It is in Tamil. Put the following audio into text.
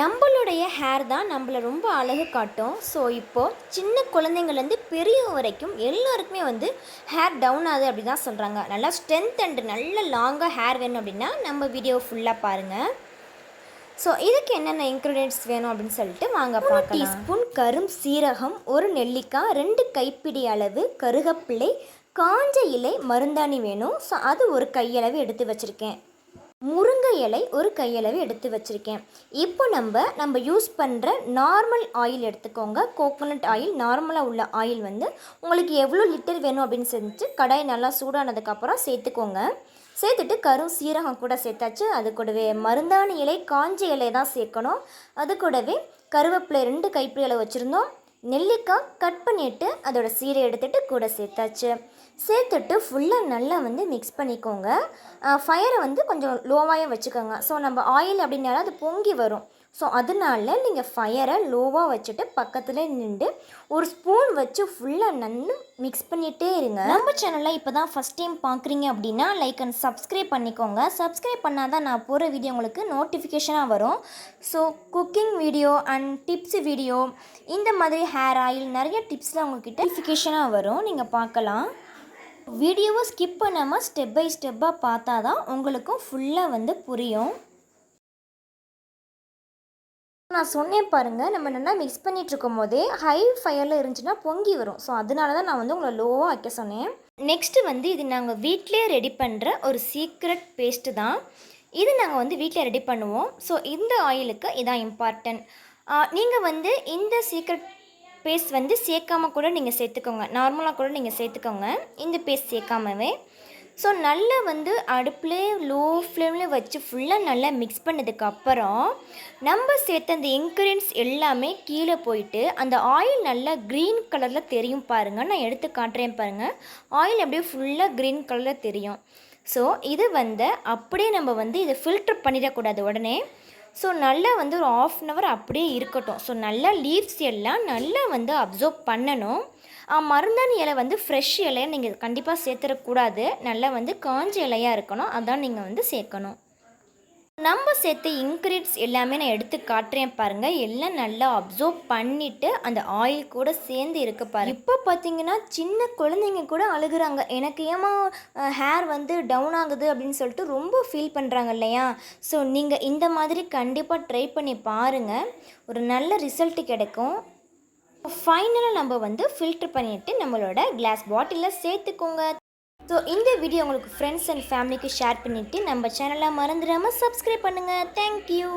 நம்மளுடைய ஹேர் தான் நம்மள ரொம்ப அழகு காட்டும். ஸோ இப்போது சின்ன குழந்தைங்கள்லேருந்து பெரியவங்க வரைக்கும் எல்லாருக்குமே வந்து ஹேர் டவுன் ஆகுது அப்படி தான் சொல்கிறாங்க. நல்லா ஸ்ட்ரென்த் அண்ட் நல்ல லாங்காக ஹேர் வேணும் அப்படின்னா நம்ம வீடியோ ஃபுல்லாக பாருங்கள். ஸோ இதுக்கு என்னென்ன இன்க்ரீடியன்ட்ஸ் வேணும் அப்படின்னு சொல்லிட்டு வாங்க பார்க்கலாம். டீஸ்பூன் கரும் சீரகம், ஒரு நெல்லிக்காய், 2 கைப்பிடி அளவு கருகப்பிள்ளை, காஞ்ச இலை மருந்தாணி வேணும். ஸோ அது ஒரு கையளவு எடுத்து வச்சுருக்கேன். முருங்கை இலை ஒரு கையளவு எடுத்து வச்சுருக்கேன். இப்போ நம்ம யூஸ் பண்ணுற நார்மல் ஆயில் எடுத்துக்கோங்க. கோகோனட் ஆயில், நார்மலாக உள்ள ஆயில் வந்து உங்களுக்கு எவ்வளோ லிட்டர் வேணும் அப்படின்னு செஞ்சு கடாய் நல்லா சூடானதுக்கப்புறம் சேர்த்துக்கோங்க. சேர்த்துட்டு கரும் சீரகம் கூட சேர்த்தாச்சு. அது கூடவே மருந்தாணி இலை, காஞ்ச இலை தான் சேர்க்கணும். அது கூடவே கருவேப்பிலை 2 கைப்பிடி அளவு வச்சுருந்தோம். நெல்லிக்காய் கட் பண்ணிவிட்டு அதோட சீரை எடுத்துகிட்டு கூட சேர்த்தாச்சு. சேர்த்துட்டு ஃபுல்லாக நல்லா வந்து மிக்ஸ் பண்ணிக்கோங்க. ஃபயரை வந்து கொஞ்சம் லோவாக வச்சுக்கோங்க. ஸோ நம்ம ஆயில் அப்படின்னால அது பொங்கி வரும். ஸோ அதனால நீங்கள் ஃபயரை லோவாக வச்சுட்டு பக்கத்தில் நின்று ஒரு ஸ்பூன் வச்சு ஃபுல்லாக நல்லா மிக்ஸ் பண்ணிகிட்டே இருங்க. நம்ம சேனலில் இப்போ தான் ஃபஸ்ட் டைம் பார்க்குறீங்க அப்படின்னா லைக் அண்ட் சப்ஸ்கிரைப் பண்ணிக்கோங்க. சப்ஸ்கிரைப் பண்ணால் தான் நான் போகிற வீடியோ உங்களுக்கு நோட்டிஃபிகேஷனாக வரும். So cooking video and tips video, இந்த மாதிரி ஹேர் ஆயில் நிறைய டிப்ஸில் உங்கள்கிட்ட நோட்டிஃபிகேஷனாக வரும், நீங்கள் பார்க்கலாம். வீடியோவை ஸ்கிப் பண்ணாமல் ஸ்டெப் பை ஸ்டெப்பாக பார்த்தா தான் உங்களுக்கும் ஃபுல்லாக வந்து புரியும். நான் சொன்னேன் பாருங்கள், நம்ம நல்லா மிக்ஸ் பண்ணிகிட்ருக்கும் போதே ஹை ஃபயரில் இருந்துச்சுன்னா பொங்கி வரும். ஸோ அதனால தான் நான் வந்து உங்களை லோவாக வைக்க சொன்னேன். நெக்ஸ்ட்டு வந்து இது நாங்கள் வீட்டிலே ரெடி பண்ணுற ஒரு சீக்ரெட் பேஸ்ட்டு தான். இது நாங்கள் வந்து வீட்டில் ரெடி பண்ணுவோம். ஸோ இந்த ஆயிலுக்கு இதான் இம்பார்ட்டன்ட். நீங்கள் வந்து இந்த சீக்ரெட் பேஸ்ட் வந்து சேர்க்காம கூட நீங்கள் சேர்த்துக்கோங்க. நார்மலாக கூட நீங்கள் சேர்த்துக்கோங்க, இந்த பேஸ்ட் சேர்க்காமவே. ஸோ நல்லா வந்து அடுப்புலேயே லோ ஃப்ளேமில் வச்சு ஃபுல்லாக நல்லா மிக்ஸ் பண்ணதுக்கப்புறம் நம்ம சேர்த்த அந்த இன்க்ரீடியன்ட்ஸ் எல்லாமே கீழே போயிட்டு அந்த ஆயில் நல்லா க்ரீன் கலரில் தெரியும் பாருங்கள். நான் எடுத்து காட்டுறேன் பாருங்கள். ஆயில் அப்படியே ஃபுல்லாக க்ரீன் கலரில் தெரியும். ஸோ இது வந்து அப்படியே நம்ம வந்து இதை ஃபில்டர் பண்ணிடக்கூடாது உடனே. ஸோ நல்லா வந்து ஒரு 1/2 அன் ஹவர் அப்படியே இருக்கட்டும். ஸோ நல்லா லீவ்ஸ் எல்லாம் நல்லா வந்து அப்சர்வ் பண்ணணும். மருந்தாணி இலை வந்து ஃப்ரெஷ் இலையை நீங்கள் கண்டிப்பாக சேர்த்துடக்கூடாது. நல்லா வந்து காஞ்ச இலையாக இருக்கணும், அதான் நீங்கள் வந்து சேர்க்கணும். நம்ம சேர்த்த இன்க்ரீடியன்ட்ஸ் எல்லாமே நான் எடுத்து காட்டுறேன் பாருங்கள். எல்லாம் நல்லா அப்சர்வ் பண்ணிவிட்டு அந்த ஆயில் கூட சேர்ந்து இருக்க பாருங்கள். இப்போ பார்த்தீங்கன்னா சின்ன குழந்தைங்க கூட அழுகுறாங்க, எனக்கு ஏமா ஹேர் வந்து டவுன் ஆகுது அப்படின்னு சொல்லிட்டு ரொம்ப ஃபீல் பண்ணுறாங்க இல்லையா. ஸோ நீங்கள் இந்த மாதிரி கண்டிப்பாக ட்ரை பண்ணி பாருங்கள், ஒரு நல்ல ரிசல்ட்டு கிடைக்கும். ஃபைனலாக நம்ம வந்து ஃபில்டர் பண்ணிவிட்டு நம்மளோட கிளாஸ் பாட்டிலில் சேர்த்துக்கோங்க. ஸோ இந்த வீடியோ உங்களுக்கு ஃப்ரெண்ட்ஸ் அண்ட் ஃபேமிலிக்கு ஷேர் பண்ணிவிட்டு நம்ம சேனலை மறந்துடாமல் சப்ஸ்கிரைப் பண்ணுங்கள். தேங்க்யூ.